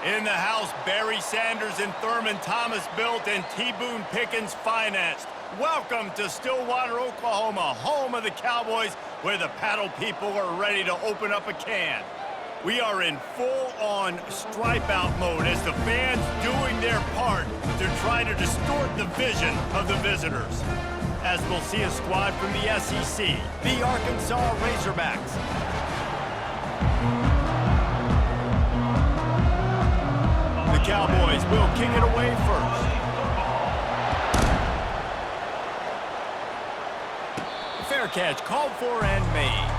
In the house, Barry Sanders and Thurman Thomas built and T. Boone Pickens financed. Welcome to Stillwater, Oklahoma, home of the Cowboys, where the paddle people are ready to open up a can. We are in full-on stripe-out mode as the fans doing their part to try to distort the vision of the visitors. As we'll see a squad from the SEC, the Arkansas Razorbacks. The Cowboys will kick it away first. Fair catch called for and made.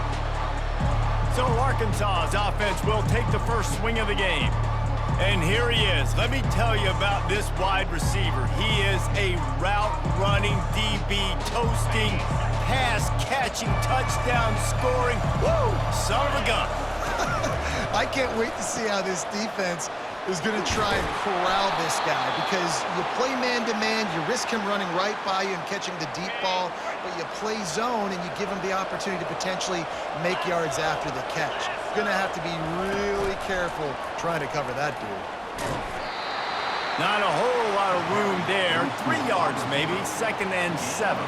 So Arkansas's offense will take the first swing of the game. And here he is. Let me tell you about this wide receiver. He is a route-running DB, toasting, pass-catching, touchdown-scoring. Woo! Son of a gun. I can't wait to see how this defense is going to try and corral this guy, because you play man-to-man, you risk him running right by you and catching the deep ball, but you play zone and you give him the opportunity to potentially make yards after the catch. Going to have to be really careful trying to cover that dude. Not a whole lot of room there. 3 yards maybe, 2nd and 7.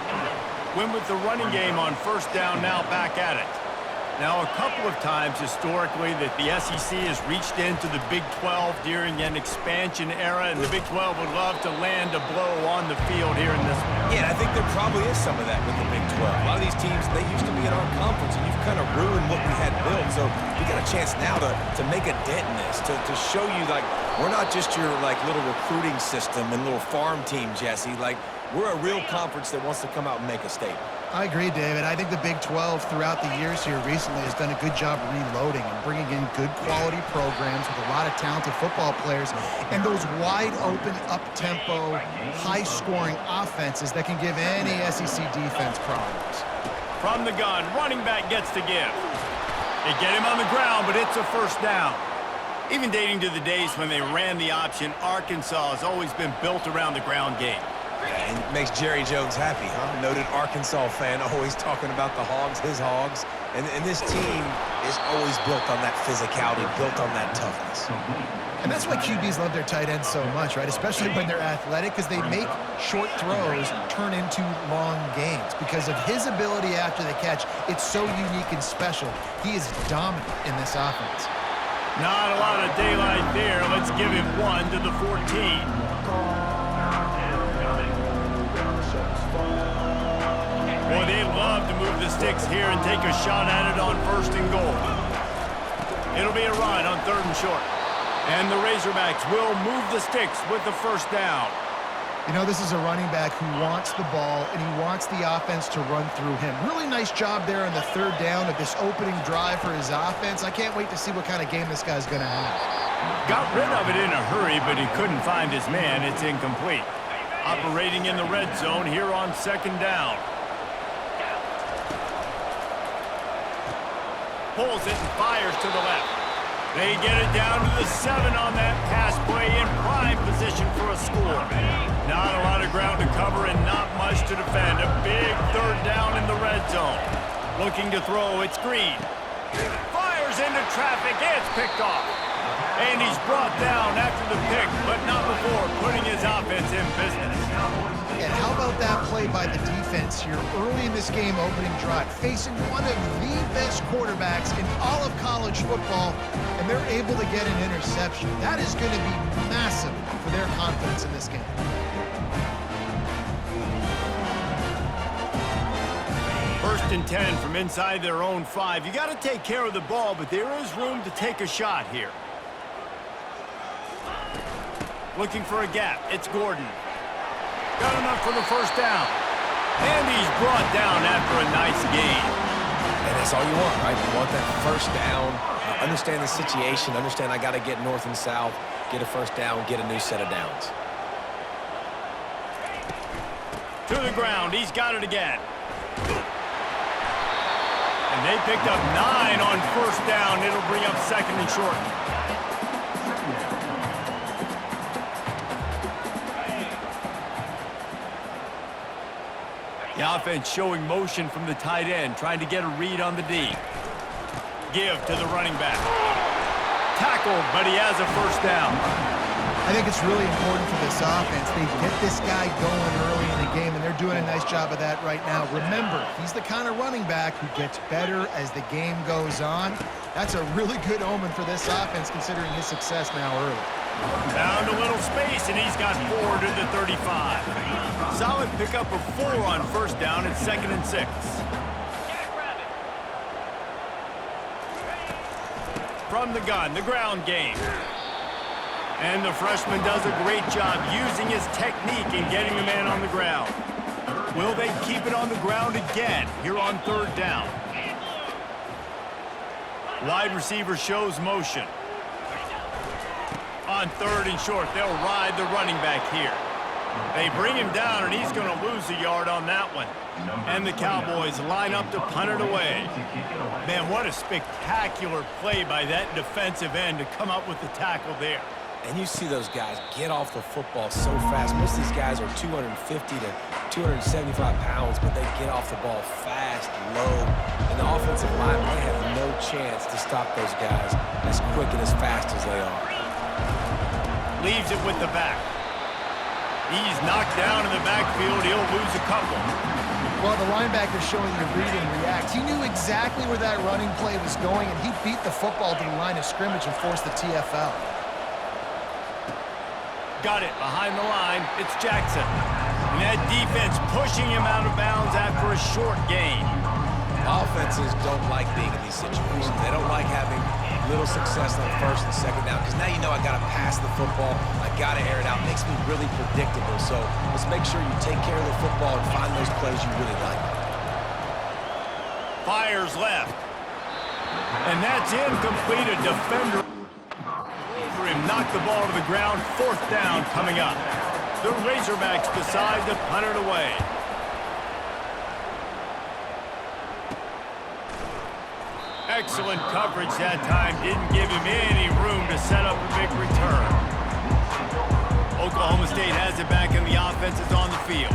Win with the running game on first down, now back at it. Now, a couple of times historically that the SEC has reached into the Big 12 during an expansion era, and the Big 12 would love to land a blow on the field here in this one. Yeah, I think there probably is some of that with the Big 12. A lot of these teams, they used to be in our conference, and you've kind of ruined what we had built. So we got a chance now to make a dent in this, to show you, like, we're not just your, like, little recruiting system and little farm team, Jesse. Like, we're a real conference that wants to come out and make a statement. I agree, David. I think the Big 12 throughout the years here recently has done a good job reloading and bringing in good quality programs with a lot of talented football players and those wide open, up-tempo, high-scoring offenses that can give any SEC defense problems. From the gun, running back gets the give. They get him on the ground, but it's a first down. Even dating to the days when they ran the option, Arkansas has always been built around the ground game. And it makes Jerry Jones happy, huh? Noted Arkansas fan, always talking about the Hogs, his Hogs. And this team is always built on that physicality, built on that toughness. And that's why QBs love their tight ends so much, right? Especially when they're athletic, because they make short throws turn into long gains. Because of his ability after the catch, it's so unique and special. He is dominant in this offense. Not a lot of daylight there. Let's give him 1 to the 14. Boy, they love to move the sticks here and take a shot at it on 1st and goal. It'll be a run on 3rd and short. And the Razorbacks will move the sticks with the first down. You know, this is a running back who wants the ball, and he wants the offense to run through him. Really nice job there on the 3rd down of this opening drive for his offense. I can't wait to see what kind of game this guy's going to have. Got rid of it in a hurry, but he couldn't find his man. It's incomplete. Operating in the red zone here on 2nd down. Pulls it and fires to the left. They get it down to the 7 on that pass play, in prime position for a score. Not a lot of ground to cover and not much to defend. A big 3rd down in the red zone. Looking to throw, it's Green. Fires into traffic, it's picked off. And he's brought down after the pick, but not before putting his offense in business. And how about that play by the defense here early in this game opening drive, facing one of the best quarterbacks in all of college football, and they're able to get an interception. That is going to be massive for their confidence in this game. First and 10 from inside their own 5. You got to take care of the ball, but there is room to take a shot here. Looking for a gap. It's Gordon. Got enough for the first down. And he's brought down after a nice gain. And that's all you want, right? You want that first down. Understand the situation. Understand I got to get north and south, get a first down, get a new set of downs. To the ground. He's got it again. And they picked up 9 on first down. It'll bring up 2nd and short. The offense showing motion from the tight end, trying to get a read on the D. Give to the running back. Tackled, but he has a first down. I think it's really important for this offense. They get this guy going early in the game, and they're doing a nice job of that right now. Remember, he's the kind of running back who gets better as the game goes on. That's a really good omen for this offense, considering his success now early. Found a little space, and he's got 4 to the 35. Solid pickup of 4 on first down at 2nd and 6. From the gun, the ground game. And the freshman does a great job using his technique and getting the man on the ground. Will they keep it on the ground again here on 3rd down? Wide receiver shows motion. On 3rd and short, they'll ride the running back here. They bring him down, and he's going to lose a yard on that one. And the Cowboys line up to punt it away. Man, what a spectacular play by that defensive end to come up with the tackle there. And you see those guys get off the football so fast. Most of these guys are 250 to 275 pounds, but they get off the ball fast, low. And the offensive line, they have no chance to stop those guys as quick and as fast as they are. Leaves it with the back. He's knocked down in the backfield. He'll lose a couple. Well, the linebacker showing you to read and react. He knew exactly where that running play was going, and he beat the football to the line of scrimmage and forced the TFL. Got it behind the line. It's Jackson. And that defense pushing him out of bounds after a short gain. Offenses don't like being in these situations. They don't like having little success on 1st and 2nd down, because now you know I got to pass the football. I got to air it out. It makes me really predictable. So let's make sure you take care of the football and find those plays you really like. Fires left. And that's incomplete. A defender over him knocked the ball to the ground. 4th down coming up. The Razorbacks decide to punt it away. Excellent coverage that time. Didn't give him any room to set up a big return. Oklahoma State has it back, and the offense is on the field.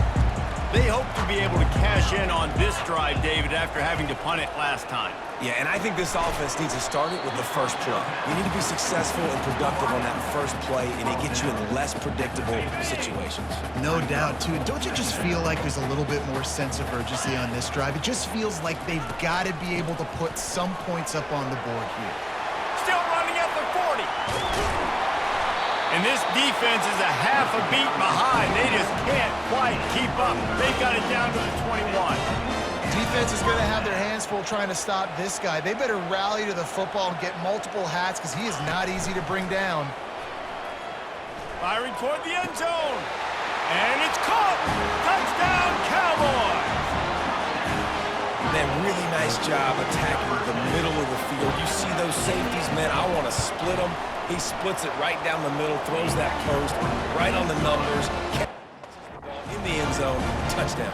They hope to be able to cash in on this drive, David, after having to punt it last time. Yeah, and I think this offense needs to start it with the first play. You need to be successful and productive on that first play, and it gets you in less predictable situations. No doubt, too. Don't you just feel like there's a little bit more sense of urgency on this drive? It just feels like they've got to be able to put some points up on the board here. Still running at the 40. And this defense is a half a beat behind. They just can't quite keep up. They've got it down to the 21. Defense is going to have their hands full trying to stop this guy. They better rally to the football and get multiple hats, because he is not easy to bring down. Firing toward the end zone. And it's caught. Touchdown, Cowboys. Man, really nice job attacking the middle of the field. You see those safeties, man, I want to split them. He splits it right down the middle, throws that post right on the numbers, in the end zone, touchdown.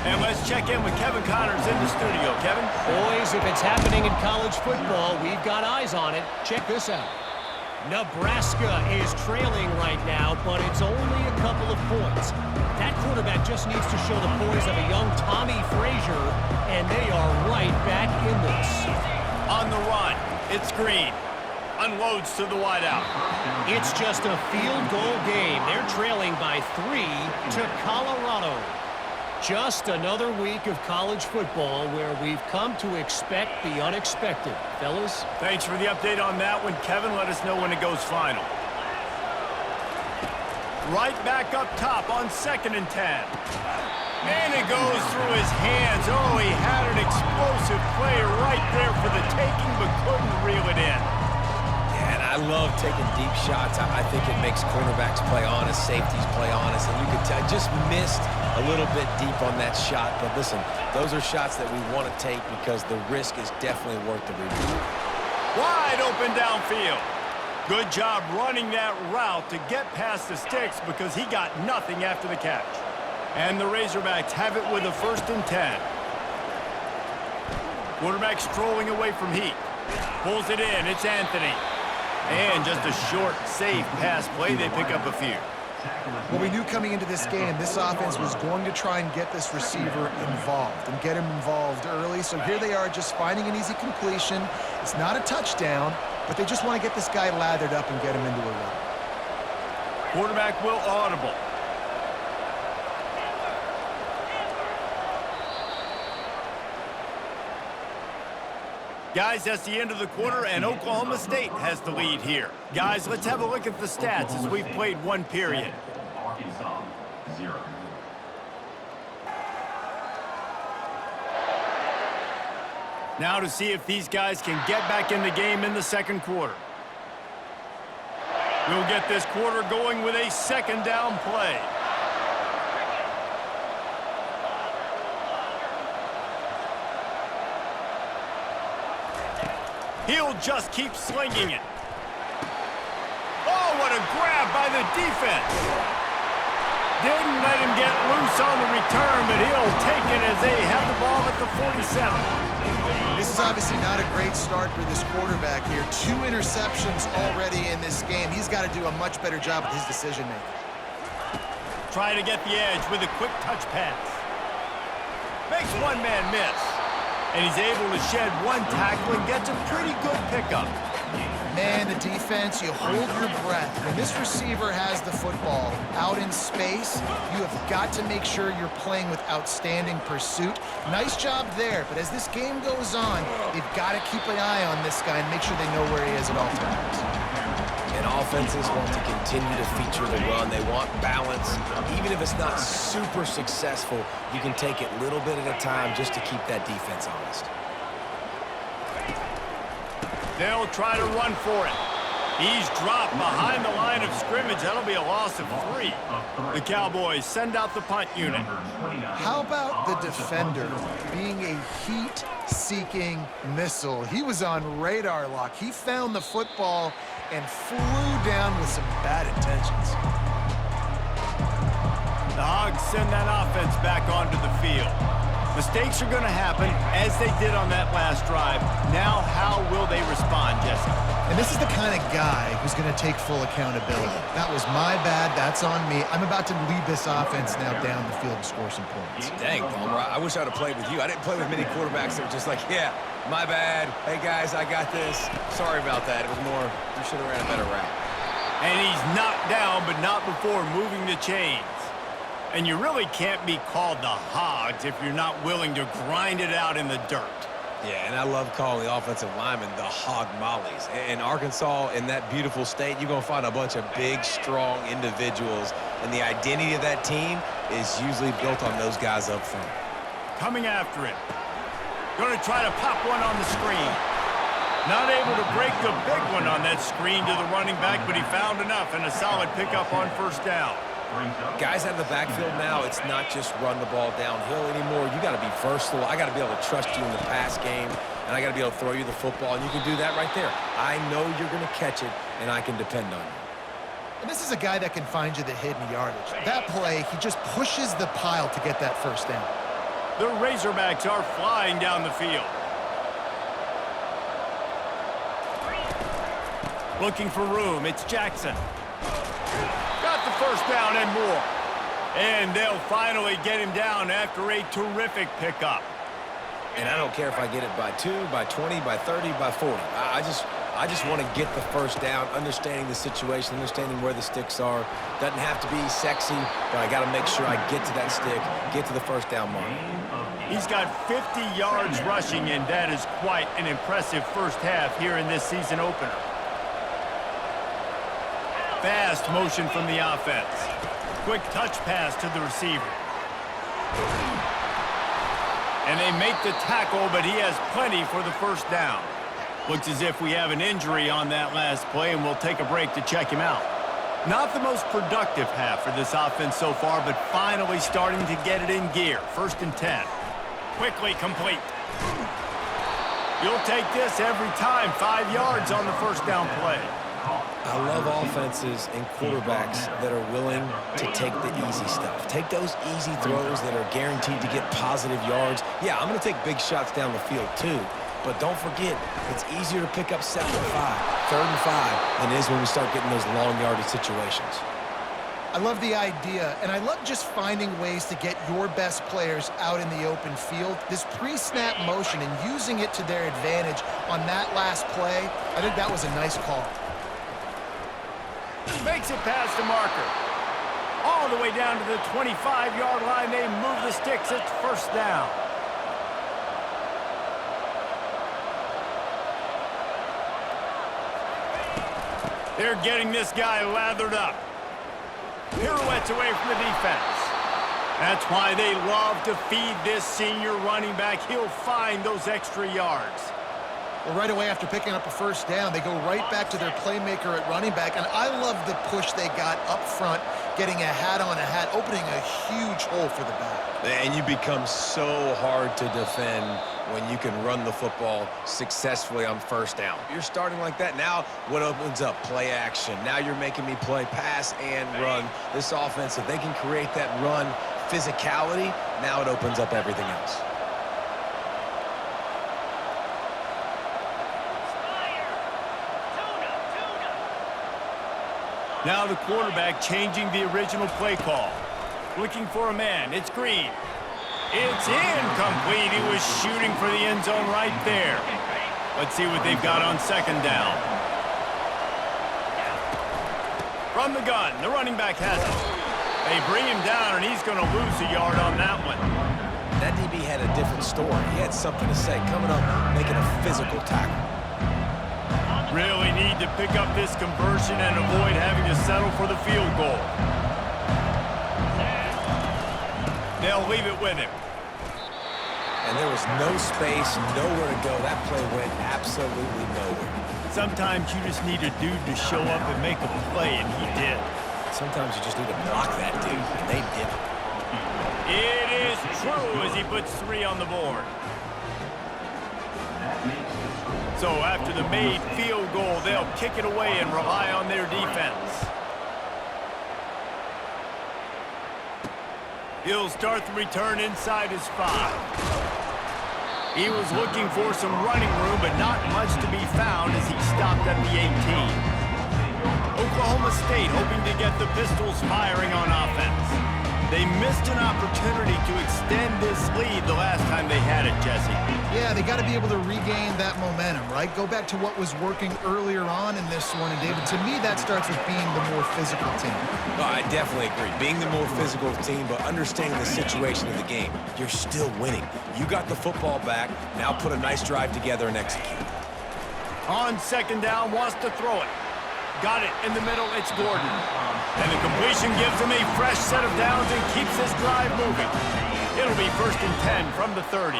And let's check in with Kevin Connors in the studio. Kevin? Boys, if it's happening in college football, we've got eyes on it. Check this out. Nebraska is trailing right now, but it's only a couple of points. That quarterback just needs to show the poise of a young Tommy Frazier, and they are right back in this. On the run, it's Green. Unloads to the wideout. It's just a field goal game. They're trailing by 3 to Colorado. Just another week of college football where we've come to expect the unexpected. Fellas? Thanks for the update on that one, Kevin. Let us know when it goes final. Right back up top on 2nd and 10. And it goes through his hands. Oh, he had an explosive play right there for the taking, but couldn't reel it in. I love taking deep shots. I think it makes cornerbacks play honest, safeties play honest, and you can tell just missed a little bit deep on that shot. But listen, those are shots that we want to take because the risk is definitely worth the reward. Wide open downfield. Good job running that route to get past the sticks because he got nothing after the catch. And the Razorbacks have it with a 1st and 10. Quarterback strolling away from Heat. Pulls it in. It's Anthony. And just a short, safe pass play. They pick up a few. Well, we knew coming into this game, this offense was going to try and get this receiver involved and get him involved early. So here they are just finding an easy completion. It's not a touchdown, but they just want to get this guy lathered up and get him into a run. Quarterback will audible. Guys, that's the end of the quarter, and Oklahoma State has the lead here. Guys, let's have a look at the stats as we've played one period. Arkansas, 0. Now to see if these guys can get back in the game in the second quarter. We'll get this quarter going with a second down play. He'll just keep slinging it. Oh, what a grab by the defense. Didn't let him get loose on the return, but he'll take it as they have the ball at the 47. This is obviously not a great start for this quarterback here. 2 interceptions already in this game. He's got to do a much better job with his decision-making. Trying to get the edge with a quick touch pass. Makes one man miss. And he's able to shed one tackle and gets a pretty good pickup. Man, the defense, you hold your breath. When this receiver has the football out in space, you have got to make sure you're playing with outstanding pursuit. Nice job there, but as this game goes on, they've got to keep an eye on this guy and make sure they know where he is at all times. And offenses want to continue to feature the run. They want balance. Even if it's not super successful, you can take it little bit at a time just to keep that defense honest. They'll try to run for it. He's dropped behind the line of scrimmage. That'll be a loss of 3. The Cowboys send out the punt unit. How about the defender being a heat-seeking missile? He was on radar lock. He found the football and flew down with some bad intentions. The Hogs send that offense back onto the field. Mistakes are going to happen, as they did on that last drive. Now, how will they respond, Jesse? And this is the kind of guy who's going to take full accountability. That was my bad. That's on me. I'm about to lead this offense now down the field and score some points. Dang, Palmer, I wish I'd have played with you. I didn't play with many quarterbacks that were just like, yeah, my bad. Hey, guys, I got this. Sorry about that. It was more, you should have ran a better route. And he's knocked down, but not before moving the chains. And you really can't be called the Hogs if you're not willing to grind it out in the dirt. Yeah, and I love calling the offensive linemen the hog mollies. In Arkansas, in that beautiful state, you're going to find a bunch of big, strong individuals. And the identity of that team is usually built on those guys up front. Coming after it. Going to try to pop one on the screen. Not able to break the big one on that screen to the running back, but he found enough and a solid pickup on first down. Guys out of the backfield now, it's not just run the ball downhill anymore. You got to be versatile. I got to be able to trust you in the pass game, and I got to be able to throw you the football, and you can do that right there. I know you're going to catch it, and I can depend on you. And this is a guy that can find you the hidden yardage. That play, he just pushes the pile to get that first down. The Razorbacks are flying down the field. Looking for room, it's Jackson. Got the first down and more. And they'll finally get him down after a terrific pickup. And I don't care if I get it by 2, by 20, by 30, by 40. I just want to get the first down, understanding the situation, understanding where the sticks are. Doesn't have to be sexy, but I got to make sure I get to that stick, get to the first down mark. He's got 50 yards rushing, and that is quite an impressive first half here in this season opener. Fast motion from the offense. Quick touch pass to the receiver. And they make the tackle, but he has plenty for the first down. Looks as if we have an injury on that last play, and we'll take a break to check him out. Not the most productive half for this offense so far, but finally starting to get it in gear. 1st and 10. Quickly complete. You'll take this every time. 5 yards on the first down play. I love offenses and quarterbacks that are willing to take the easy stuff. Take those easy throws that are guaranteed to get positive yards. Yeah, I'm going to take big shots down the field too. But don't forget, it's easier to pick up 2nd and 5, 3rd and 5 than it is when we start getting those long yardage situations. I love the idea, and I love just finding ways to get your best players out in the open field. This pre-snap motion and using it to their advantage on that last play, I think that was a nice call. Makes it past the marker. All the way down to the 25-yard line. They move the sticks. It's first down. They're getting this guy lathered up. Pirouettes away from the defense. That's why they love to feed this senior running back. He'll find those extra yards. Well, right away after picking up a first down, they go right back to their playmaker at running back. And I love the push they got up front, getting a hat on a hat, opening a huge hole for the back. And you become so hard to defend when you can run the football successfully on first down. You're starting like that. Now what opens up? Play action. Now you're making me play pass and run. This offense, if they can create that run physicality, now it opens up everything else. Now the quarterback changing the original play call. Looking for a man. It's Green. It's incomplete. He was shooting for the end zone right there. Let's see what they've got on second down. From the gun, the running back has it. They bring him down, and he's going to lose a yard on that one. That DB had a different story. He had something to say, coming up, making a physical tackle. Really need to pick up this conversion and avoid having to settle for the field goal. They'll leave it with him. And there was no space, nowhere to go. That play went absolutely nowhere. Sometimes you just need a dude to show up and make a play, and he did. Sometimes you just need to block that dude, and they didn't. It is true as he puts 3 on the board. So after the made field goal, they'll kick it away and rely on their defense. He'll start the return inside his 5. He was looking for some running room, but not much to be found as he stopped at the 18. Oklahoma State hoping to get the Pistols firing on offense. They missed an opportunity to extend this lead the last time they had it, Jesse. Yeah, they got to be able to regain that momentum, right? Go back to what was working earlier on in this one. And, David, to me, that starts with being the more physical team. No, I definitely agree. Being the more physical team, but understanding the situation of the game. You're still winning. You got the football back. Now put a nice drive together and execute. On second down, wants to throw it. Got it in the middle, it's Gordon. And the completion gives him a fresh set of downs and keeps this drive moving. It'll be 1st and 10 from the 30.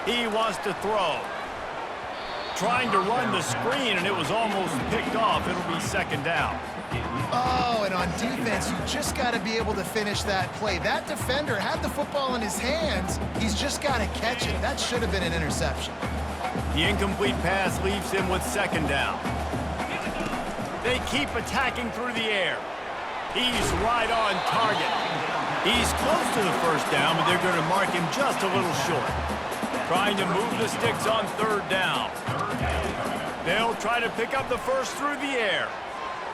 He wants to throw. Trying to run the screen, and it was almost picked off. It'll be 2nd down. Oh, and on defense, you just got to be able to finish that play. That defender had the football in his hands. He's just got to catch it. That should have been an interception. The incomplete pass leaves him with 2nd down. They keep attacking through the air. He's right on target. He's close to the 1st down, but they're going to mark him just a little short. Trying to move the sticks on 3rd down. They'll try to pick up the 1st through the air.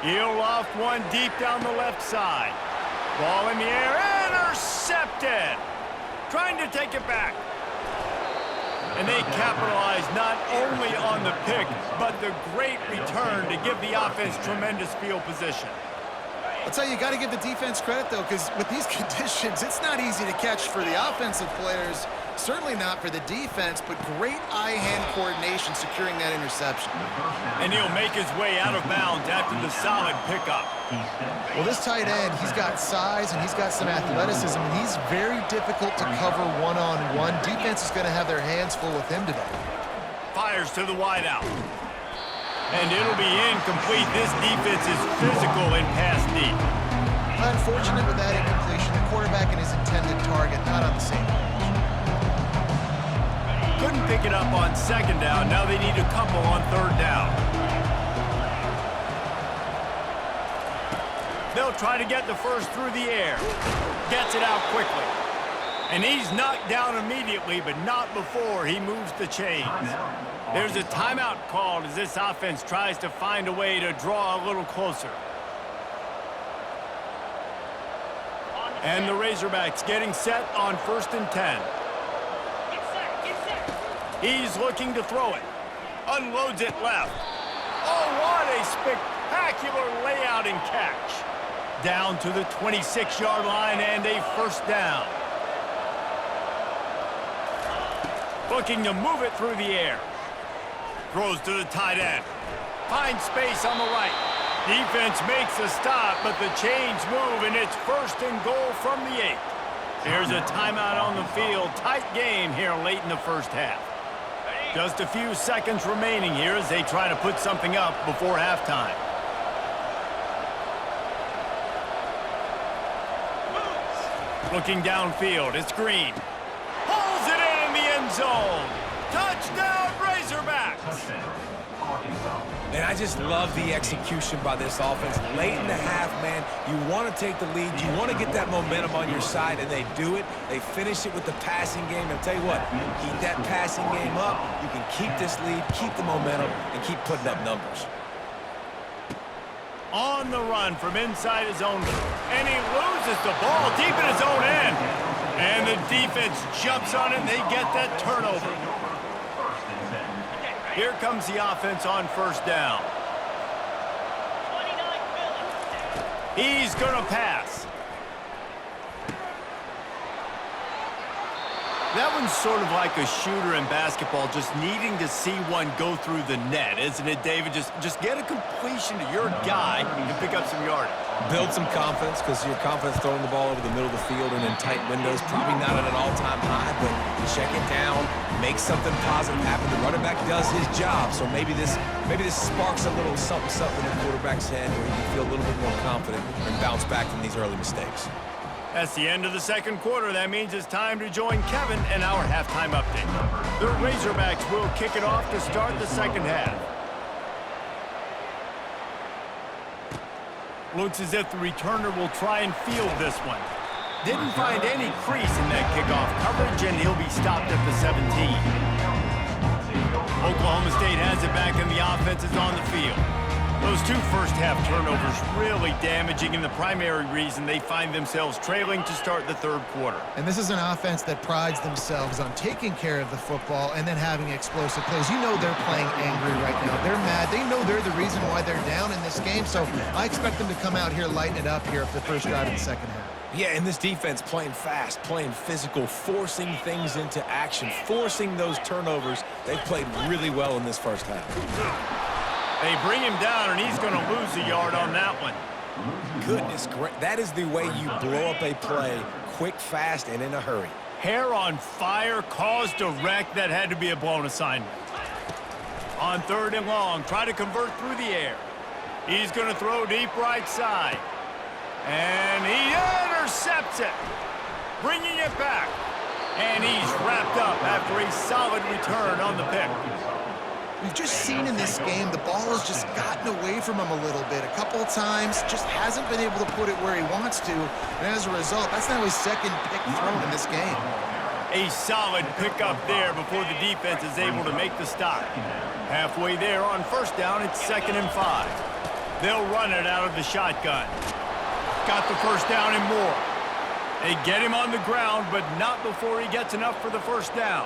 He'll loft one deep down the left side. Ball in the air, intercepted. Trying to take it back. And they capitalize not only on the pick, but the great return to give the offense tremendous field position. I'll tell you, you got to give the defense credit, though, because with these conditions, it's not easy to catch for the offensive players. Certainly not for the defense, but great eye-hand coordination securing that interception. And he'll make his way out of bounds after the solid pickup. Well, this tight end, he's got size and he's got some athleticism, and he's very difficult to cover one-on-one. Defense is going to have their hands full with him today. Fires to the wideout. And it'll be incomplete. This defense is physical and pass deep. Unfortunate with that incompletion. The quarterback and his intended target not on the same page. Couldn't pick it up on 2nd down. Now they need a couple on 3rd down. They'll try to get the 1st through the air. Gets it out quickly. And he's knocked down immediately, but not before he moves the chains. There's a timeout called as this offense tries to find a way to draw a little closer. And the Razorbacks getting set on 1st and 10. He's looking to throw it. Unloads it left. Oh, what a spectacular layout and catch. Down to the 26-yard line and a 1st down. Looking to move it through the air. Throws to the tight end. Finds space on the right. Defense makes a stop, but the chains move, and it's 1st and goal from the 8. There's a timeout on the field. Tight game here late in the 1st half. Just a few seconds remaining here as they try to put something up before halftime. Looking downfield, it's Green. Pulls it in the end zone. Touchdown, Razorbacks! Touchdown, Arkansas. And I just love the execution by this offense. Late in the half, man, you want to take the lead. You want to get that momentum on your side, and they do it. They finish it with the passing game. And I'll tell you what, keep that passing game up. You can keep this lead, keep the momentum, and keep putting up numbers. On the run from inside his own, and he loses the ball deep in his own end. And the defense jumps on it, and they get that turnover. Here comes the offense on 1st down. He's going to pass. That one's sort of like a shooter in basketball, just needing to see one go through the net, isn't it, David? Just get a completion to your guy and pick up some yardage. Build some confidence, because your confidence throwing the ball over the middle of the field and in tight windows, probably not at an all-time high, but check it down, make something positive happen. The running back does his job, so maybe this sparks a little something in the quarterback's head where he can feel a little bit more confident and bounce back from these early mistakes. That's the end of the 2nd quarter. That means it's time to join Kevin and our halftime update. The Razorbacks will kick it off to start the 2nd half. Looks as if the returner will try and field this one. Didn't find any crease in that kickoff coverage, and he'll be stopped at the 17. Oklahoma State has it back, and the offense is on the field. Those 2 first-half turnovers really damaging, and the primary reason they find themselves trailing to start the 3rd quarter. And this is an offense that prides themselves on taking care of the football and then having explosive plays. You know they're playing angry right now. They're mad. They know they're the reason why they're down in this game, so I expect them to come out here, lighten it up here for the first drive of the 2nd half. Yeah, and this defense playing fast, playing physical, forcing things into action, forcing those turnovers. They've played really well in this 1st half. They bring him down, and he's going to lose a yard on that one. Goodness, that is the way you blow up a play, quick, fast, and in a hurry. Hair on fire, caused a wreck. That had to be a blown assignment. On 3rd and long, try to convert through the air. He's going to throw deep right side. And he intercepts it, bringing it back. And he's wrapped up after a solid return on the pick. We've just seen in this game the ball has just gotten away from him a little bit. A couple of times, just hasn't been able to put it where he wants to. And as a result, that's now his 2nd pick thrown in this game. A solid pickup there before the defense is able to make the stop. Halfway there on 1st down, it's 2nd and 5. They'll run it out of the shotgun. Got the 1st down and more. They get him on the ground, but not before he gets enough for the 1st down.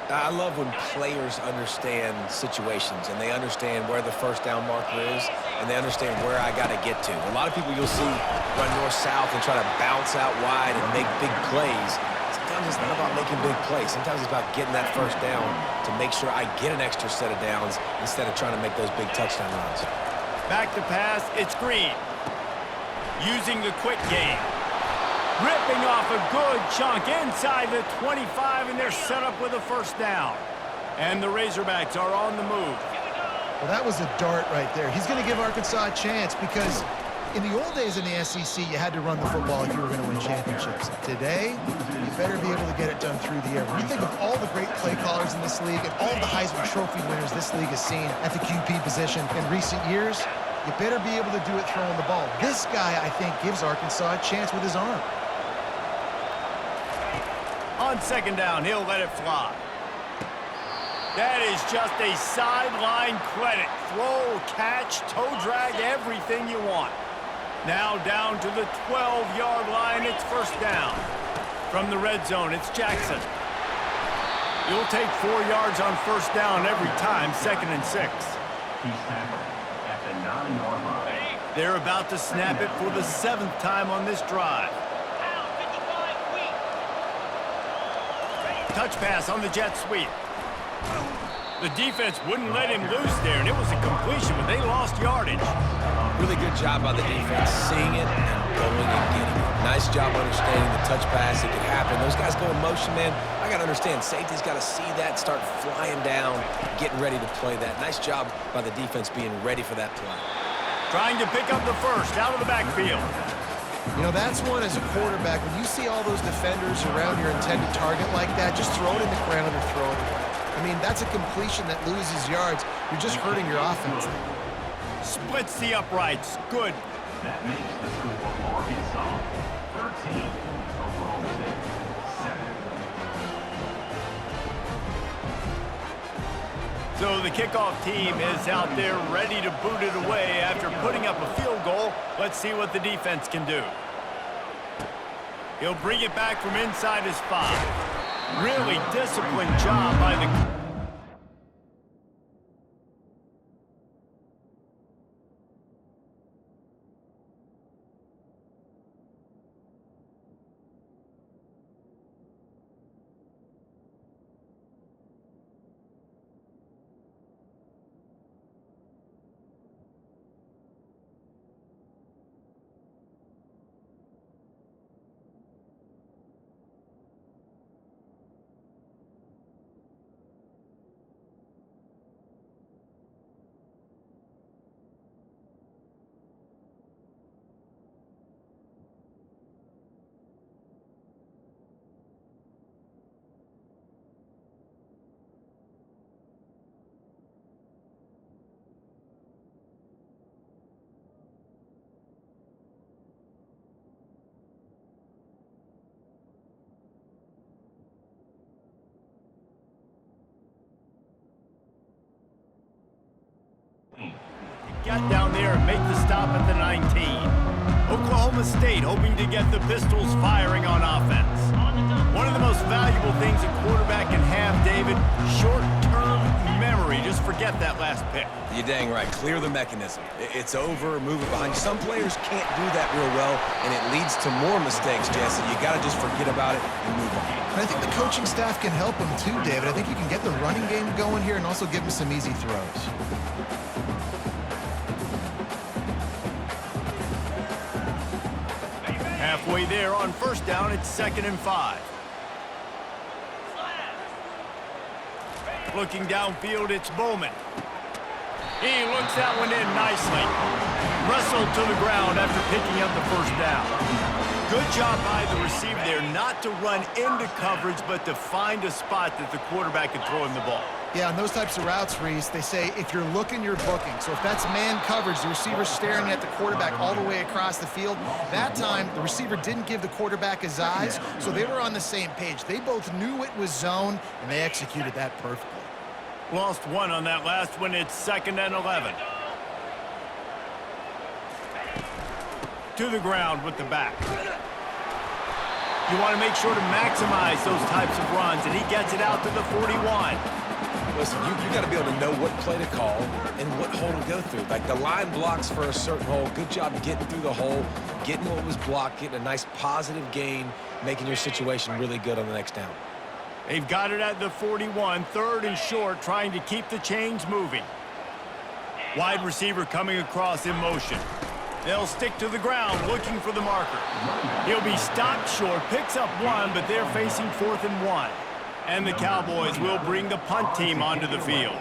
I love when players understand situations and they understand where the 1st down marker is and they understand where I got to get to. A lot of people you'll see run north-south and try to bounce out wide and make big plays. Sometimes it's not about making big plays. Sometimes it's about getting that 1st down to make sure I get an extra set of downs instead of trying to make those big touchdown runs. Back to pass, it's Green. Using the quick game. Ripping off a good chunk inside the 25, and they're set up with a 1st down. And the Razorbacks are on the move. Well, that was a dart right there. He's going to give Arkansas a chance because in the old days in the SEC, you had to run the football if you were going to win championships. Today, you better be able to get it done through the air. When you think of all the great play callers in this league and all the Heisman Trophy winners this league has seen at the QB position in recent years, you better be able to do it throwing the ball. This guy, I think, gives Arkansas a chance with his arm. On 2nd down, he'll let it fly. That is just a sideline credit. Throw, catch, toe drag, everything you want. Now down to the 12-yard line, it's first down. From the red zone, it's Jackson. You'll take 4 yards on first down every time, 2nd and 6. He snapper at the 9-yard line. They're about to snap it for the 7th time on this drive. Touch pass on the jet sweep. The defense wouldn't let him loose there, and it was a completion, but they lost yardage. Really good job by the defense, seeing it and going and getting it. Nice job understanding the touch pass. It could happen. Those guys go in motion, man. I got to understand, safety's got to see that, start flying down, getting ready to play that. Nice job by the defense being ready for that play. Trying to pick up the first out of the backfield. You know, that's one as a quarterback. When you see all those defenders around your intended target like that, just throw it in the ground or throw it away. I mean, that's a completion that loses yards. You're just hurting your offense. Splits the uprights. Good. That makes the score Arkansas 13, Oklahoma State 7. So the kickoff team is out there ready to boot it away after putting up a field goal. Let's see what the defense can do. He'll bring it back from inside his 5. Really disciplined job by the... Get down there and make the stop at the 19. Oklahoma State hoping to get the Pistols firing on offense. One of the most valuable things a quarterback can have, David, short-term memory. Just forget that last pick. You're dang right. Clear the mechanism. It's over, move it behind. Some players can't do that real well, and it leads to more mistakes, Jesse. You got to just forget about it and move on. And I think the coaching staff can help him too, David. I think you can get the running game going here and also give him some easy throws. Halfway there on first down, it's 2nd and 5. Looking downfield, it's Bowman. He looks that one in nicely. Wrestled to the ground after picking up the first down. Good job by the receiver there not to run into coverage, but to find a spot that the quarterback could throw him the ball. Yeah, on those types of routes, Reese, they say if you're looking, you're booking. So if that's man coverage, the receiver's staring at the quarterback all the way across the field. That time, the receiver didn't give the quarterback his eyes, so they were on the same page. They both knew it was zone, and they executed that perfectly. Lost one on that last one. It's 2nd and 11. To the ground with the back. You want to make sure to maximize those types of runs, and he gets it out to the 41. Listen, you got to be able to know what play to call and what hole to go through. Like the line blocks for a certain hole. Good job getting through the hole, getting what was blocked, getting a nice positive gain, making your situation really good on the next down. They've got it at the 41, 3rd and short, trying to keep the chains moving. Wide receiver coming across in motion. They'll stick to the ground looking for the marker. He'll be stopped short, picks up 1, but they're facing 4th and 1. And the Cowboys will bring the punt team onto the field.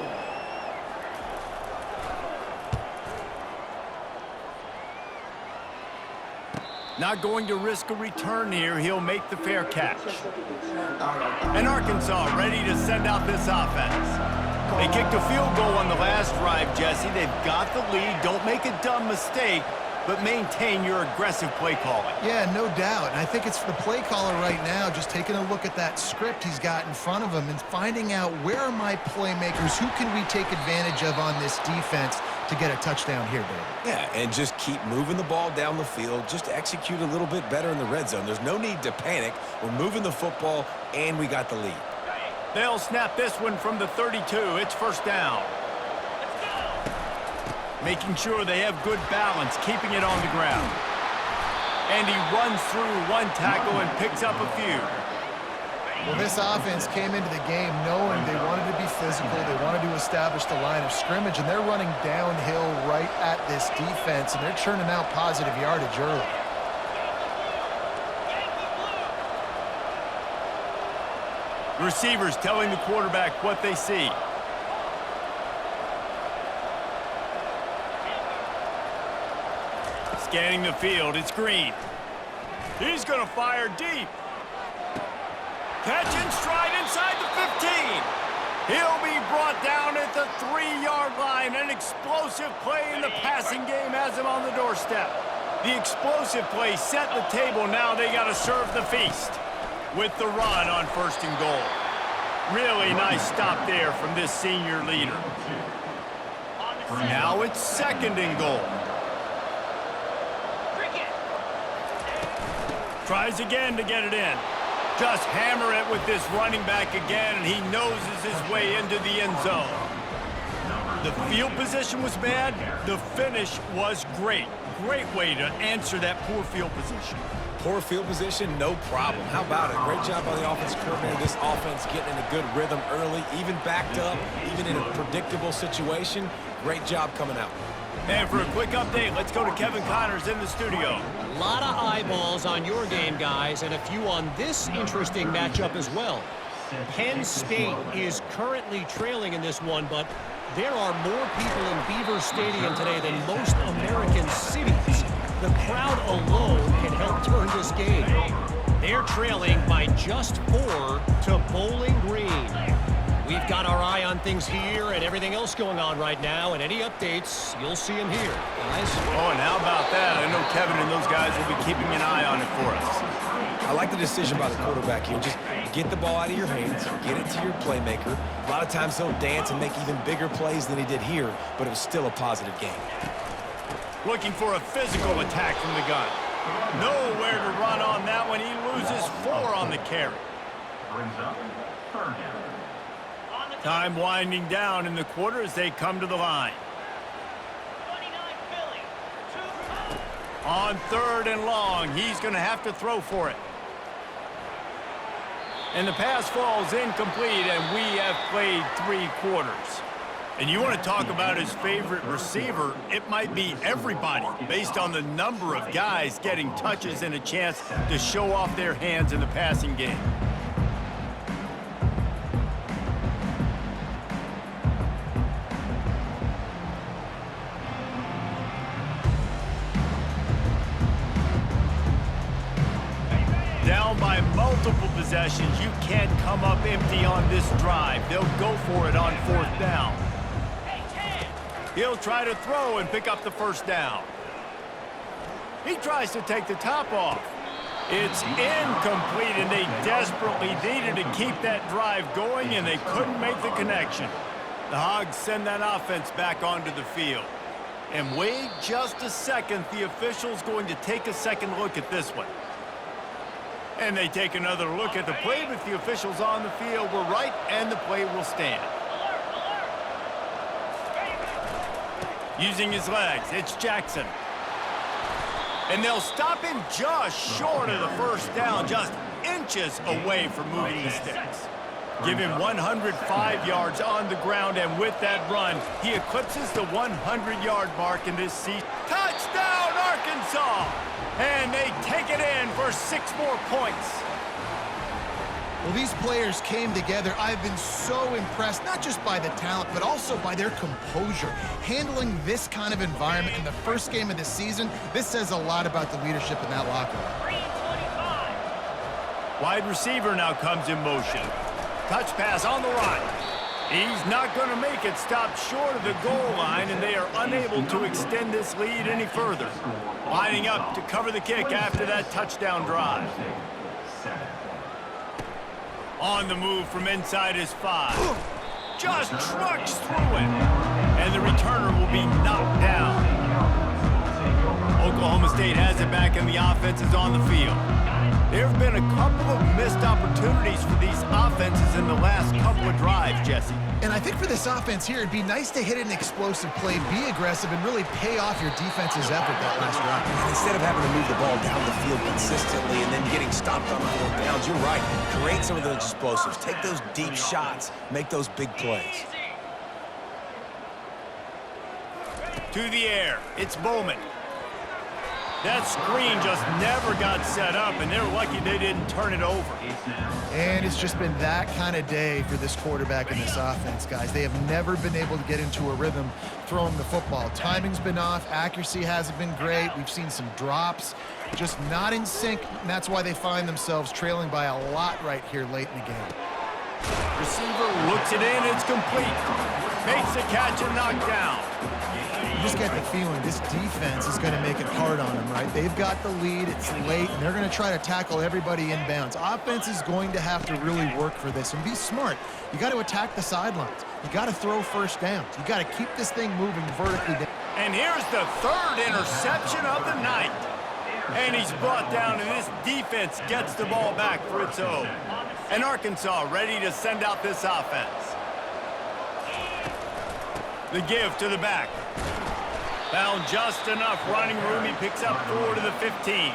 Not going to risk a return here. He'll make the fair catch. And Arkansas ready to send out this offense. They kicked a field goal on the last drive, Jesse. They've got the lead. Don't make a dumb mistake. but maintain your aggressive play calling. Yeah, no doubt. And I think it's the play caller right now just taking a look at that script he's got in front of him and finding out where are my playmakers, who can we take advantage of on this defense to get a touchdown here, David. Yeah, and just keep moving the ball down the field. Just execute a little bit better in the red zone. There's no need to panic. We're moving the football, and we got the lead. They'll snap this one from the 32. It's first down. Making sure they have good balance, keeping it on the ground. And he runs through one tackle and picks up a few. Well, this offense came into the game knowing they wanted to be physical, they wanted to establish the line of scrimmage, and they're running downhill right at this defense, and they're churning out positive yardage early. Receivers telling the quarterback what they see. Scanning the field, it's Green. He's going to fire deep. Catch and stride inside the 15. He'll be brought down at the 3-yard line. An explosive play in the passing game has him on the doorstep. The explosive play set the table. Now they got to serve the feast with the run on first and goal. Really nice stop there from this senior leader. Now it's second and goal. Tries again to get it in. Just hammer it with this running back again, and he noses his way into the end zone. The field position was bad. The finish was great. Great way to answer that poor field position. Poor field position, no problem. How about it? Great job by the offensive coordinator. This offense getting in a good rhythm early, even backed up, even in a predictable situation. Great job coming out. And for a quick update, let's go to Kevin Connors in the studio. A lot of eyeballs on your game, guys, and a few on this interesting matchup as well. Penn State is currently trailing in this one, but there are more people in Beaver Stadium today than most American cities. The crowd alone can help turn this game. They're trailing by just 4 to Bowling Green. We've got our eye on things here and everything else going on right now, and any updates, you'll see them here, guys. Oh, and how about that? I know Kevin and those guys will be keeping an eye on it for us. I like the decision by the quarterback here. Just get the ball out of your hands, get it to your playmaker. A lot of times he'll dance and make even bigger plays than he did here, but it was still a positive game. Looking for a physical attack from the gun. Nowhere to run on that one. He loses 4 on the carry. Brings up third down. Time winding down in the quarter as they come to the line. On third and long, he's going to have to throw for it. And the pass falls incomplete, and we have played 3 quarters. And you want to talk about his favorite receiver, it might be everybody, based on the number of guys getting touches and a chance to show off their hands in the passing game. Down by multiple possessions, you can't come up empty on this drive. They'll go for it on 4th down. He'll try to throw and pick up the first down. He tries to take the top off. It's incomplete, and they desperately needed to keep that drive going, and they couldn't make the connection. The Hogs send that offense back onto the field. And wait just a second, the official's going to take a second look at this one. And they take another look at the play, but the officials on the field were right, and the play will stand. Using his legs, it's Jackson. And they'll stop him just short of the first down, just inches away from moving the sticks. Give him 105 yards on the ground, and with that run, he eclipses the 100-yard mark in this season. Touchdown, Arkansas! And they take it in for 6 more points. Well, these players came together. I've been so impressed, not just by the talent, but also by their composure. Handling this kind of environment in the first game of the season, this says a lot about the leadership in that locker room. Wide receiver now comes in motion. Touch pass on the run. He's not going to make it. Stop short of the goal line, and they are unable to extend this lead any further. Lining up to cover the kick after that touchdown drive. On the move from inside his 5. Just trucks through it. And the returner will be knocked down. Oklahoma State has it back, and the offense is on the field. There have been a couple of missed opportunities for these offenses in the last couple of drives, Jesse. And I think for this offense here, it'd be nice to hit an explosive play, be aggressive, and really pay off your defense's effort that last drive. And instead of having to move the ball down the field consistently and then getting stopped on 4 downs, you're right. Create some of those explosives. Take those deep shots. Make those big plays. To the air. It's Bowman. That screen just never got set up, and they're lucky they didn't turn it over. And it's just been that kind of day for this quarterback and this offense, guys. They have never been able to get into a rhythm throwing the football. Timing's been off. Accuracy hasn't been great. We've seen some drops. Just not in sync, and that's why they find themselves trailing by a lot right here late in the game. Receiver looks it in. It's complete. Makes the catch and knocked down. You just get the feeling this defense is going to make it hard on them, right? They've got the lead, it's late, and they're going to try to tackle everybody inbounds. Offense is going to have to really work for this and be smart. You got to attack the sidelines. You got to throw first downs. You got to keep this thing moving vertically down. And here's the 3rd interception of the night. And he's brought down, and this defense gets the ball back for its own. And Arkansas ready to send out this offense. The give to the back. Found just enough running room. He picks up 4 to the 15.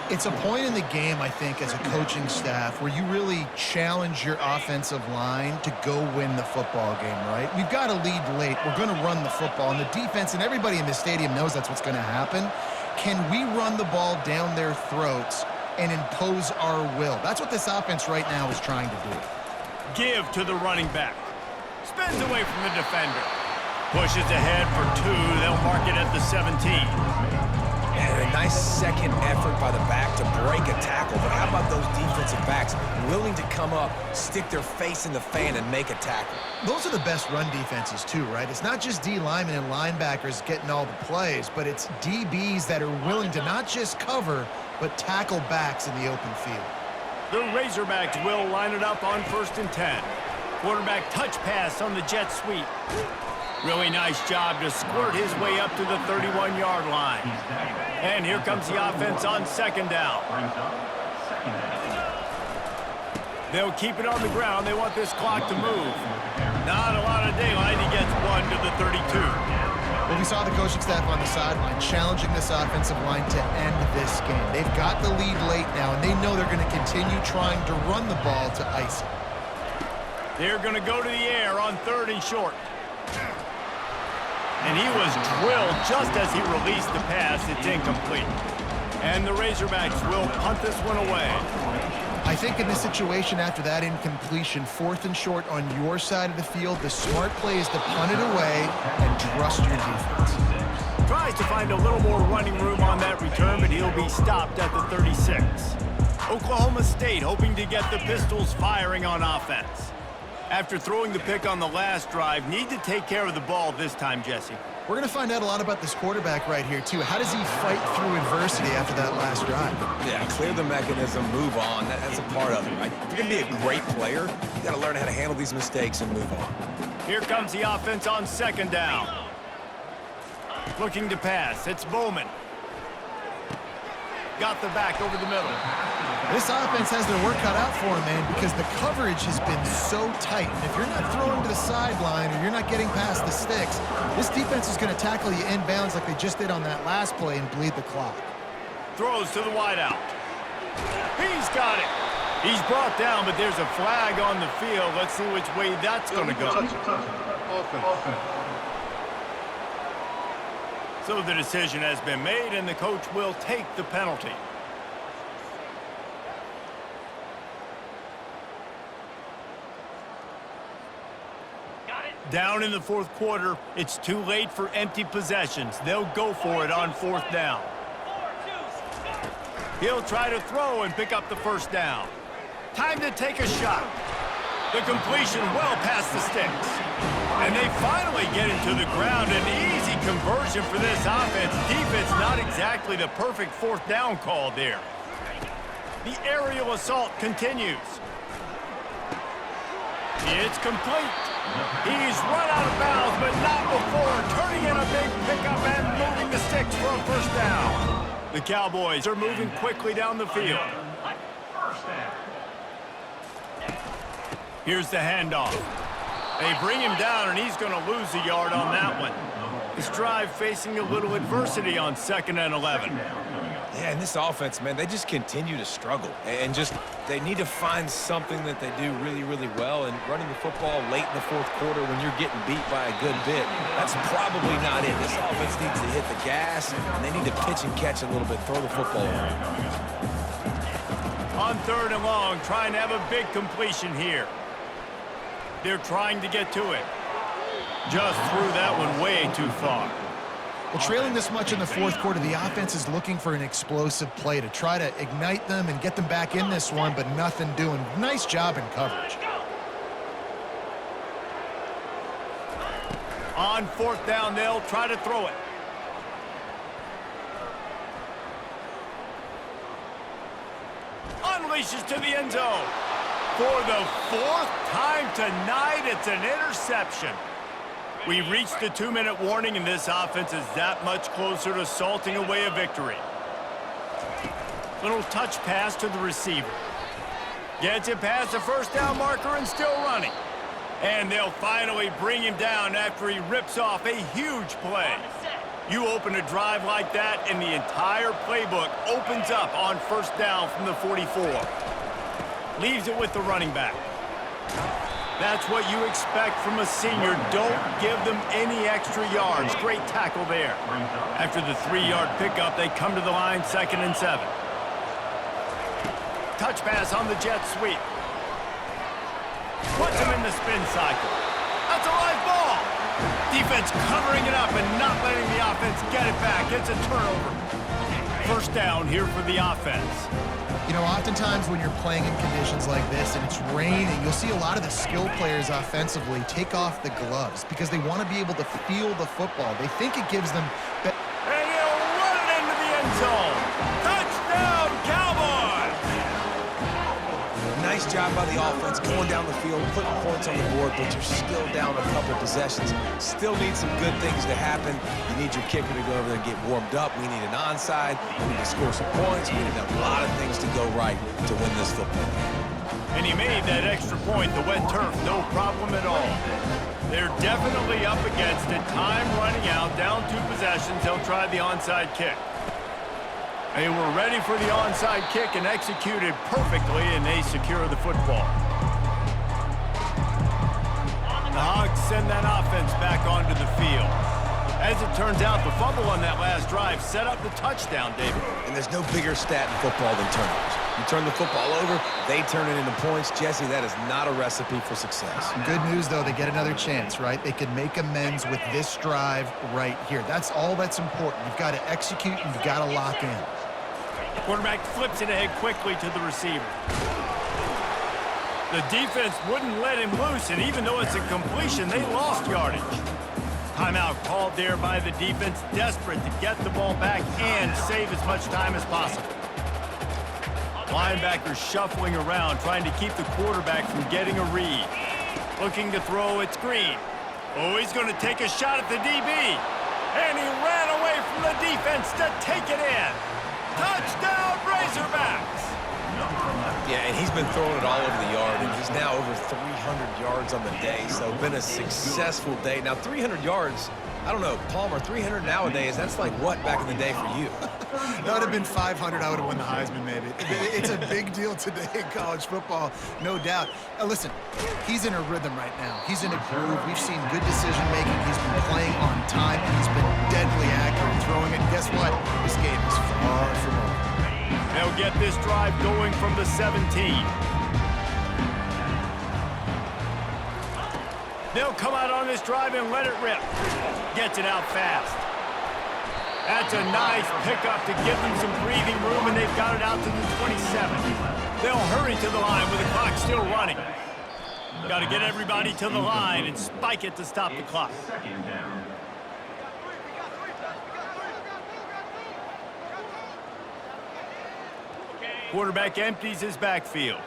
It's a point in the game, I think, as a coaching staff where you really challenge your offensive line to go win the football game, right? We've got to lead late. We're going to run the football. And the defense and everybody in the stadium knows that's what's going to happen. Can we run the ball down their throats and impose our will? That's what this offense right now is trying to do. Give to the running back. Spins away from the defender. Pushes ahead for 2. They'll mark it at the 17. And a nice second effort by the back to break a tackle. But how about those defensive backs willing to come up, stick their face in the fan, and make a tackle? Those are the best run defenses too, right? It's not just D linemen and linebackers getting all the plays, but it's DBs that are willing to not just cover, but tackle backs in the open field. The Razorbacks will line it up on 1st and 10. Quarterback touch pass on the jet sweep. Really nice job to squirt his way up to the 31-yard line. And here comes the offense on 2nd down. They'll keep it on the ground. They want this clock to move. Not a lot of daylight. He gets 1 to the 32. Well, we saw the coaching staff on the sideline challenging this offensive line to end this game. They've got the lead late now, and they know they're going to continue trying to run the ball to ice it. They're going to go to the air on 3rd and short. And he was drilled just as he released the pass. It's incomplete. And the Razorbacks will punt this one away. I think in this situation after that incompletion, 4th and short on your side of the field, the smart play is to punt it away and trust your defense. Tries to find a little more running room on that return, but he'll be stopped at the 36. Oklahoma State hoping to get the Pistols firing on offense. After throwing the pick on the last drive, need to take care of the ball this time, Jesse. We're going to find out a lot about this quarterback right here, too. How does he fight through adversity after that last drive? Yeah, clear the mechanism, move on. That's a part of it, right? If you're going to be a great player, you got to learn how to handle these mistakes and move on. Here comes the offense on 2nd down. Looking to pass. It's Bowman. Got the back over the middle. This offense has their work cut out for them, man, because the coverage has been so tight. And if you're not throwing to the sideline or you're not getting past the sticks, this defense is going to tackle you inbounds like they just did on that last play and bleed the clock. Throws to the wideout. He's got it. He's brought down, but there's a flag on the field. Let's see which way that's going to go. So the decision has been made, and the coach will take the penalty. Down in the 4th quarter, it's too late for empty possessions. They'll go for it on 4th down. He'll try to throw and pick up the 1st down. Time to take a shot. The completion well past the sticks. And they finally get into the ground. An easy conversion for this offense. Defense not exactly the perfect fourth down call there. The aerial assault continues. It's complete. He's run out of bounds, but not before turning in a big pickup and moving the sticks for a first down. The Cowboys are moving quickly down the field. Here's the handoff. They bring him down, and he's going to lose a yard on that one. This drive facing a little adversity on 2nd and 11. Yeah, and this offense, man, they just continue to struggle. And just, they need to find something that they do really, really well. And running the football late in the fourth quarter when you're getting beat by a good bit, that's probably not it. This offense needs to hit the gas, and they need to pitch and catch a little bit, throw the football around. On 3rd and long, trying to have a big completion here. They're trying to get to it. Just threw that one way too far. Well, trailing this much in the fourth quarter, the offense is looking for an explosive play to try to ignite them and get them back in this one, but nothing doing. Nice job in coverage. On 4th down, they'll try to throw it. Unleashes to the end zone. For the 4th time tonight, it's an interception. We reached the 2-minute warning, and this offense is that much closer to salting away a victory. Little touch pass to the receiver. Gets it past the first down marker and still running. And they'll finally bring him down after he rips off a huge play. You open a drive like that, and the entire playbook opens up on 1st down from the 44. Leaves it with the running back. That's what you expect from a senior. Don't give them any extra yards. Great tackle there. After the 3-yard pickup, they come to the line, 2nd and 7. Touch pass on the jet sweep. Puts him in the spin cycle. That's a live ball. Defense covering it up and not letting the offense get it back. It's a turnover. First down here for the offense. You know, oftentimes when you're playing in conditions like this and it's raining, you'll see a lot of the skill players offensively take off the gloves because they want to be able to feel the football. They think it gives them... And he'll run it into the end zone. Touchdown, Cowboys! Nice job by the offense going down the field, putting points on the board, but you're still down a couple possessions. Still need some good things to happen. You need your kicker to go over there and get warmed up. We need an onside. We need to score some points. We need a lot of things to go right to win this football game. And he made that extra point, the wet turf, no problem at all. They're definitely up against it. Time running out, down 2 possessions. They'll try the onside kick. They were ready for the onside kick and executed perfectly, and they secure the football. The Hogs send that offense back onto the field. As it turns out, the fumble on that last drive set up the touchdown, David. And there's no bigger stat in football than turnovers. You turn the football over, they turn it into points. Jesse, that is not a recipe for success. Good news, though, they get another chance, right? They can make amends with this drive right here. That's all that's important. You've got to execute, and you've got to lock in. Quarterback flips it ahead quickly to the receiver. The defense wouldn't let him loose, and even though it's a completion, they lost yardage. Timeout called there by the defense, desperate to get the ball back and save as much time as possible. Linebackers shuffling around, trying to keep the quarterback from getting a read. Looking to throw, it's Green. Oh, he's going to take a shot at the DB. And he ran away from the defense to take it in. Touchdown, Razorbacks! Yeah, and he's been throwing it all over the yard, and he's now over 300 yards on the day, so been a successful day. Now, 300 yards, I don't know, Palmer, 300 nowadays, that's like what back in the day for you? That would have been 500. I would have won the Heisman, maybe. It's a big deal today in college football, no doubt. Listen, he's in a rhythm right now. He's in a groove. We've seen good decision-making. He's been playing on time, and he's been deadly accurate throwing it. And guess what? This game is far from over. They'll get this drive going from the 17. They'll come out on this drive and let it rip. Gets it out fast. That's a nice pickup to give them some breathing room, and they've got it out to the 27. They'll hurry to the line with the clock still running. Got to get everybody to the line and spike it to stop the clock. Second down. Quarterback empties his backfield.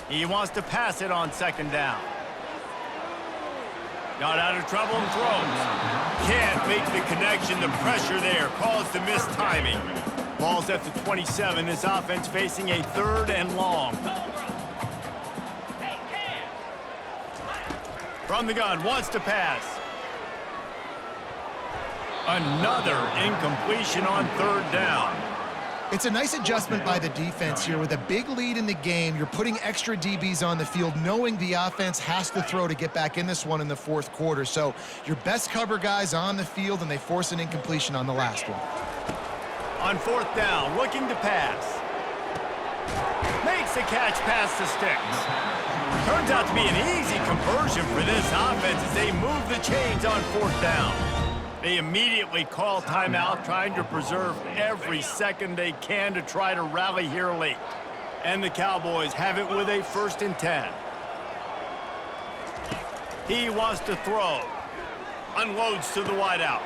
He wants to pass it on second down. Got out of trouble and throws. Can't make the connection. The pressure there caused the missed timing. Ball's at the 27. This offense facing a 3rd and long. From the gun, wants to pass. Another incompletion on 3rd down. It's a nice adjustment by the defense here. With a big lead in the game, you're putting extra DBs on the field, knowing the offense has to throw to get back in this one in the 4th quarter. So your best cover guys on the field, and they force an incompletion on the last one. On 4th down, looking to pass. Makes the catch past the sticks. Turns out to be an easy conversion for this offense as they move the chains on 4th down. They immediately call timeout, trying to preserve every second they can to try to rally here late. And the Cowboys have it with a 1st and 10. He wants to throw. Unloads to the wideout.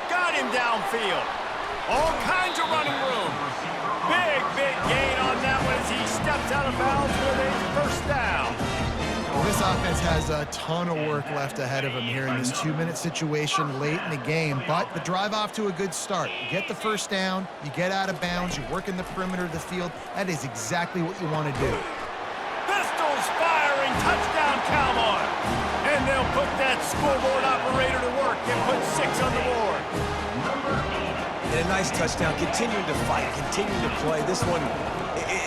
Got him downfield. All kinds of running room. Big gain on that one as he steps out of bounds with a 1st down. Well, this offense has a ton of work left ahead of them here in this 2-minute situation late in the game, but the drive off to a good start. You get the 1st down, you get out of bounds, you work in the perimeter of the field. That is exactly what you want to do. Pistols firing, touchdown Cowboys. And they'll put that scoreboard operator to work and put 6 on the board. And a nice touchdown, continuing to fight, continuing to play. This one,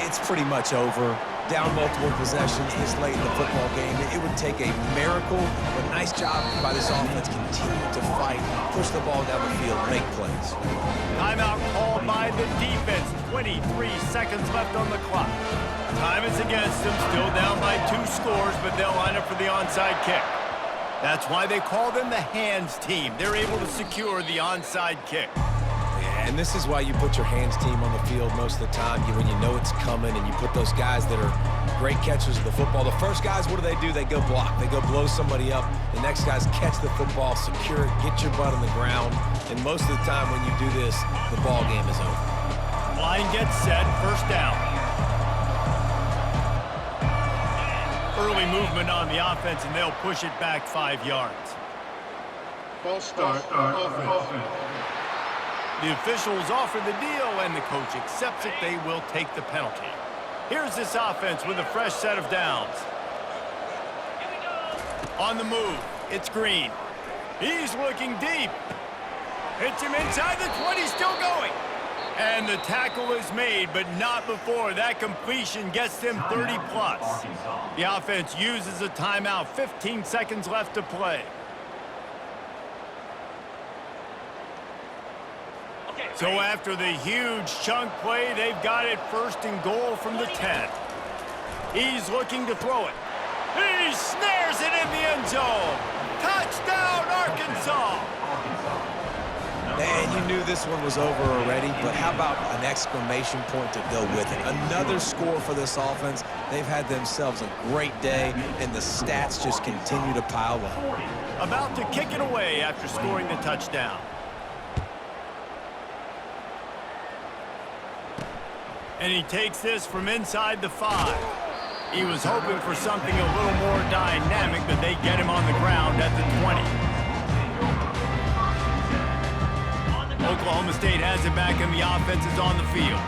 it's pretty much over. Down multiple possessions this late in the football game. It would take a miracle, but nice job by this offense. Continue to fight, push the ball down the field, make plays. Timeout called by the defense. 23 seconds left on the clock. Time is against them, still down by 2 scores, but they'll line up for the onside kick. That's why they call them the hands team. They're able to secure the onside kick. And this is why you put your hands team on the field most of the time, when you know it's coming, and you put those guys that are great catchers of the football. The first guys, what do? They go block. They go blow somebody up. The next guys catch the football, secure it, get your butt on the ground. And most of the time when you do this, the ball game is over. Line gets set, 1st down. Early movement on the offense, and they'll push it back 5 yards. False start, offense. The officials offer the deal, and the coach accepts it. They will take the penalty. Here's this offense with a fresh set of downs. On the move, it's Green. He's looking deep. Hits him inside the 20, still going. And the tackle is made, but not before. That completion gets them 30+. The offense uses a timeout. 15 seconds left to play. So after the huge chunk play, they've got it 1st and goal from the 10. He's looking to throw it. He snares it in the end zone. Touchdown, Arkansas. And you knew this one was over already, but how about an exclamation point to go with it? Another score for this offense. They've had themselves a great day, and the stats just continue to pile up. About to kick it away after scoring the touchdown. And he takes this from inside the 5. He was hoping for something a little more dynamic, but they get him on the ground at the 20. Oklahoma State has it back, and the offense is on the field.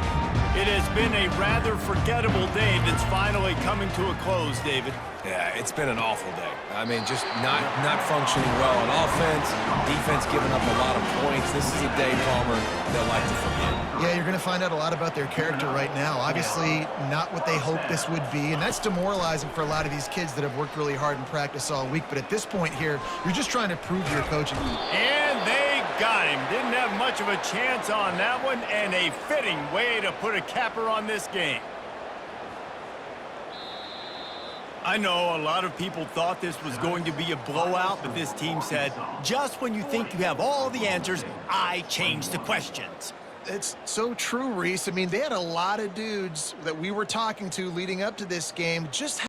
It has been a rather forgettable day that's finally coming to a close, David. Yeah, it's been an awful day. I mean, just not functioning well on offense, defense giving up a lot of points. This is a day, Palmer, they'll like to forget. Yeah, you're going to find out a lot about their character right now. Obviously, not what they hoped this would be, and that's demoralizing for a lot of these kids that have worked really hard in practice all week. But at this point here, you're just trying to prove your coaching. And they got him. Didn't have much of a chance on that one, and a fitting way to put a capper on this game. I know a lot of people thought this was going to be a blowout, but this team said, just when you think you have all the answers, I change the questions. It's so true, Reese. I mean, they had a lot of dudes that we were talking to leading up to this game just